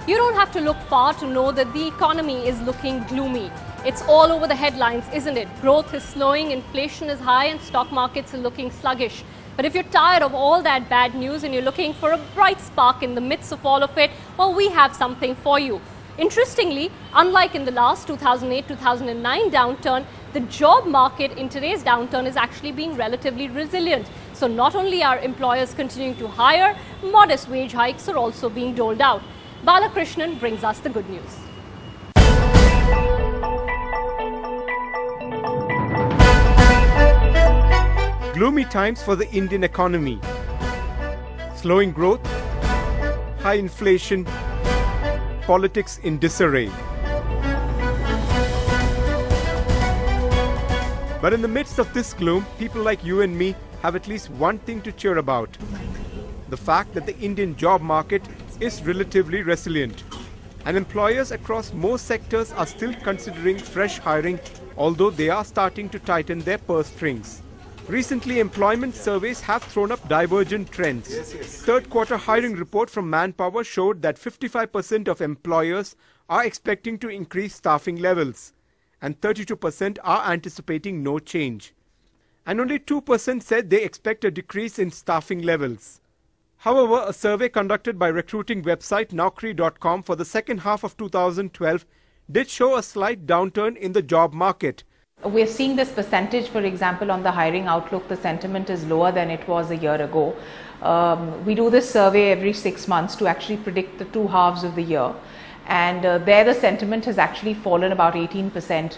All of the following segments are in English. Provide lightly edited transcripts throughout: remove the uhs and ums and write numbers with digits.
You don't have to look far to know that the economy is looking gloomy. It's all over the headlines, isn't it? Growth is slowing, inflation is high, and stock markets are looking sluggish. But if you're tired of all that bad news and you're looking for a bright spark in the midst of all of it, well, we have something for you. Interestingly, unlike in the last 2008-2009 downturn, the job market in today's downturn is actually being relatively resilient. So not only are employers continuing to hire, modest wage hikes are also being doled out. Balakrishnan brings us the good news. Gloomy times for the Indian economy. Slowing growth, high inflation, politics in disarray. But in the midst of this gloom, people like you and me have at least one thing to cheer about. The fact that the Indian job market is relatively resilient. And employers across most sectors are still considering fresh hiring, although they are starting to tighten their purse strings. Recently, employment surveys have thrown up divergent trends. Third quarter hiring report from Manpower showed that 55% of employers are expecting to increase staffing levels, and 32% are anticipating no change. And only 2% said they expect a decrease in staffing levels. However, a survey conducted by recruiting website Naukri.com for the second half of 2012 did show a slight downturn in the job market. We're seeing this percentage, for example, on the hiring outlook, the sentiment is lower than it was a year ago. We do this survey every 6 months to actually predict the two halves of the year. And there the sentiment has actually fallen about 18%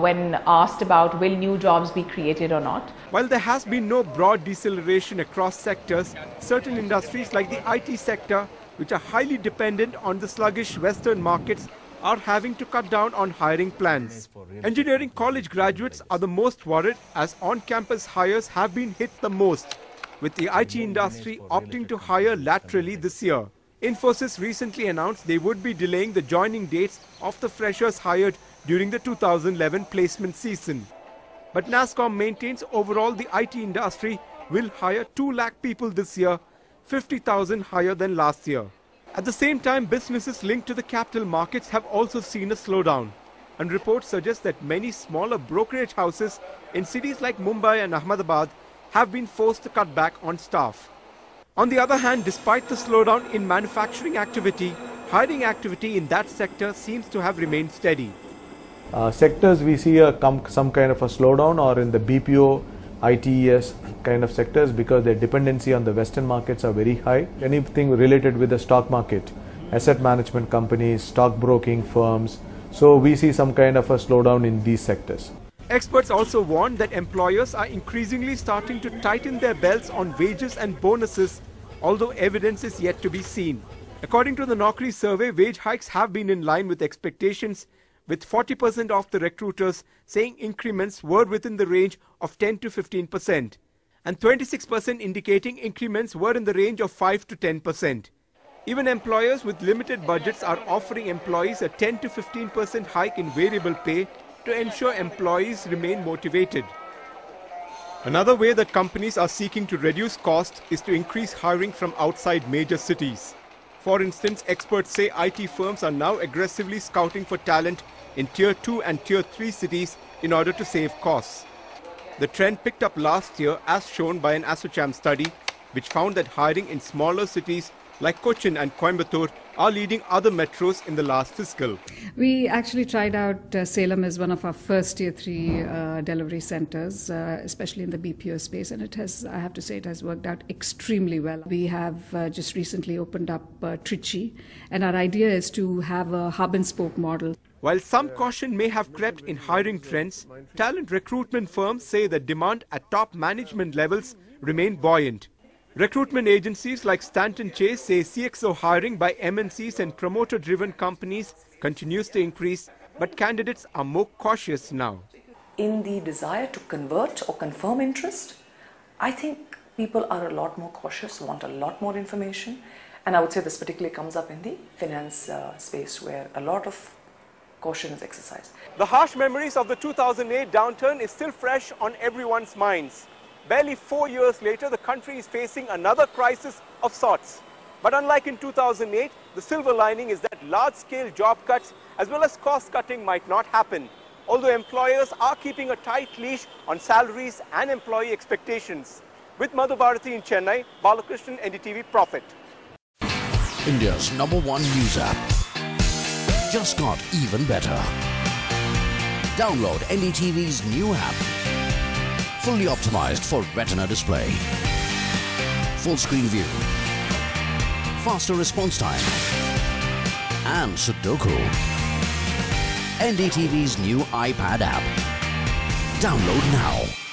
when asked about will new jobs be created or not. While there has been no broad deceleration across sectors, certain industries like the IT sector, which are highly dependent on the sluggish Western markets, are having to cut down on hiring plans. Engineering college graduates are the most worried as on-campus hires have been hit the most, with the IT industry opting to hire laterally this year. Infosys recently announced they would be delaying the joining dates of the freshers hired during the 2011 placement season. But NASSCOM maintains overall the IT industry will hire 2 lakh people this year, 50,000 higher than last year. At the same time, businesses linked to the capital markets have also seen a slowdown, and reports suggest that many smaller brokerage houses in cities like Mumbai and Ahmedabad have been forced to cut back on staff. On the other hand, despite the slowdown in manufacturing activity, hiring activity in that sector seems to have remained steady. Sectors we see some kind of a slowdown or in the BPO, ITES kind of sectors because their dependency on the Western markets are very high. Anything related with the stock market, asset management companies, stockbroking firms. So we see some kind of a slowdown in these sectors. Experts also warn that employers are increasingly starting to tighten their belts on wages and bonuses, although evidence is yet to be seen. According to the Naukri survey, wage hikes have been in line with expectations, with 40% of the recruiters saying increments were within the range of 10 to 15%, and 26% indicating increments were in the range of 5 to 10%. Even employers with limited budgets are offering employees a 10 to 15% hike in variable pay to ensure employees remain motivated. Another way that companies are seeking to reduce costs is to increase hiring from outside major cities. For instance, experts say IT firms are now aggressively scouting for talent in Tier 2 and Tier 3 cities in order to save costs. The trend picked up last year as shown by an ASSOCHAM study, which found that hiring in smaller cities like Cochin and Coimbatore are leading other metros in the last fiscal. We actually tried out Salem as one of our first Tier 3 delivery centers, especially in the BPO space, and it has, I have to say, it has worked out extremely well. We have just recently opened up Trichy, and our idea is to have a hub and spoke model. While some caution may have crept in hiring trends, talent recruitment firms say that demand at top management levels remain buoyant. Recruitment agencies like Stanton Chase say CXO hiring by MNCs and promoter-driven companies continues to increase, but candidates are more cautious now. In the desire to convert or confirm interest, I think people are a lot more cautious, want a lot more information, and I would say this particularly comes up in the finance space where a lot of caution is exercised. The harsh memories of the 2008 downturn is still fresh on everyone's minds. Barely 4 years later, the country is facing another crisis of sorts. But unlike in 2008, the silver lining is that large-scale job cuts as well as cost-cutting might not happen, although employers are keeping a tight leash on salaries and employee expectations. With Madhu Bharati in Chennai, Balakrishnan, NDTV, Profit. India's #1 news app just got even better. Download NDTV's new app. Fully optimized for retina display. Full screen view. Faster response time. And Sudoku. NDTV's new iPad app. Download now.